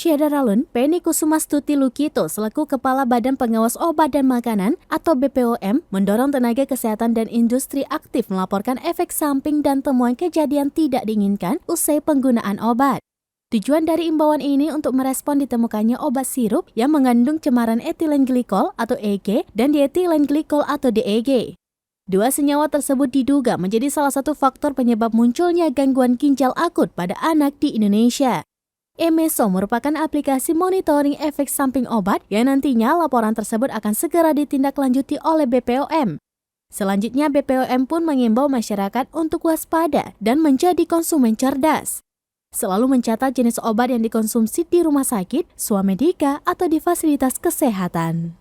Syederalun, Penny Kusumastuti Lukito selaku Kepala Badan Pengawas Obat dan Makanan atau BPOM mendorong tenaga kesehatan dan industri aktif melaporkan efek samping dan temuan kejadian tidak diinginkan usai penggunaan obat. Tujuan dari imbauan ini untuk merespon ditemukannya obat sirup yang mengandung cemaran etilen glikol atau EG dan dietilen glikol atau DEG. Dua senyawa tersebut diduga menjadi salah satu faktor penyebab munculnya gangguan ginjal akut pada anak di Indonesia. EMESO merupakan aplikasi monitoring efek samping obat yang nantinya laporan tersebut akan segera ditindaklanjuti oleh BPOM. Selanjutnya BPOM pun mengimbau masyarakat untuk waspada dan menjadi konsumen cerdas. Selalu mencatat jenis obat yang dikonsumsi di rumah sakit, swamedika, atau di fasilitas kesehatan.